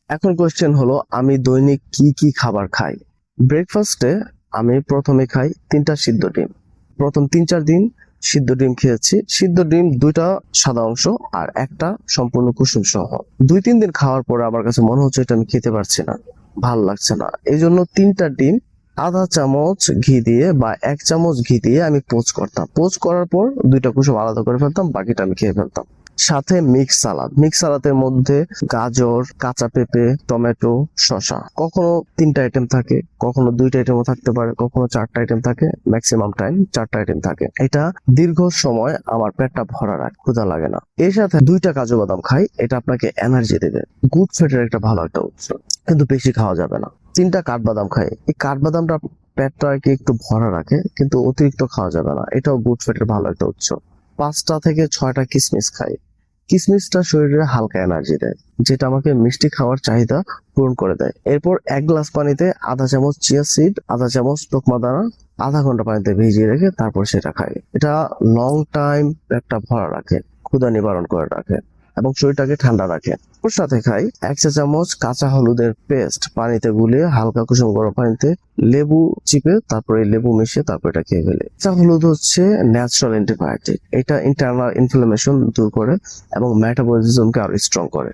এখন কোশ্চেন হলো, আমি দৈনিক কি কি খাবার খাই? ব্রেকফাস্টে আমি প্রথমে খাই 3টা সিদ্ধ ডিম। প্রথম 3-4 দিন সিদ্ধ ডিম খেয়েছি। সিদ্ধ ডিম 2টা সাদা অংশ আর একটা সম্পূর্ণ কুসুম সহ। 2-3 দিন খাওয়ার পরে আমার কাছে মনে হচ্ছে এটা আমি খেতে পারছি না, ভাল লাগছে না। এই জন্য 3টা ডিম আধা চামচ ঘি দিয়ে বা 1 চামচ ঘি দিয়ে আমি পোচ করতাম। পোচ করার পর 2টা কুসুম আলাদা করে ফেলতাম, বাকিটা আমি খেয়ে ফেলতাম। সাথে মিক্স সালাদের মধ্যে গাজর, কাঁচা পেঁপে, টমেটো, শসা। কখনো 3টা আইটেম থাকে, কখনো 2টা আইটেমও থাকতে পারে, কখনো 4টা আইটেম থাকে, ম্যাক্সিমাম টাইম 4টা আইটেম থাকে। এটা দীর্ঘ সময় আমার পেটটা ভরা রাখে, ক্ষুধা লাগে না। এর সাথে 2টা কাজু বাদাম খাই, এটা আপনাকে এনার্জি দেবে। গুড ফ্যাটের একটা ভালো একটা উৎস, কিন্তু বেশি খাওয়া যাবে না। 3টা কাঠবাদাম খাই, এই কাঠবাদামটা পেটটাকে একটু ভরা রাখে, কিন্তু অতিরিক্ত খাওয়া যাবে না, এটাও গুড ফ্যাটের ভালো একটা উৎস। 5টা থেকে 6টা কিশমিশ খাই। কিশমিশটা শরীরে হালকা এনার্জি দেয়, যেটা আমাকে মিষ্টি খাওয়ার চাহিদা পূরণ করে দেয়। এরপর 1 গ্লাস পানিতে আধা চামচ চিয়া সিড, আধা চামচ তোকমা দানা আধা ঘন্টা পানিতে ভিজিয়ে রেখে তারপর সেটা খাই। এটা লং টাইম পেটটা ভরা রাখে, ক্ষুধা নিবারণ করে রাখে এবং শরীরটাকে ঠান্ডা রাখে। ওর সাথে খাই 1 চা চামচ কাঁচা হলুদের পেস্ট পানিতে গুলিয়ে হালকা কুসুম গরম পানিতে লেবু চিপে তারপরে লেবু মিশিয়ে তারপর এটা খেয়ে ফেলে। কাঁচা হলুদ হচ্ছে ন্যাচারাল অ্যান্টিবায়োটিক, এটা ইন্টারনাল ইনফ্লামেশন দূর করে এবং মেটাবলিজমকে আরো স্ট্রং করে।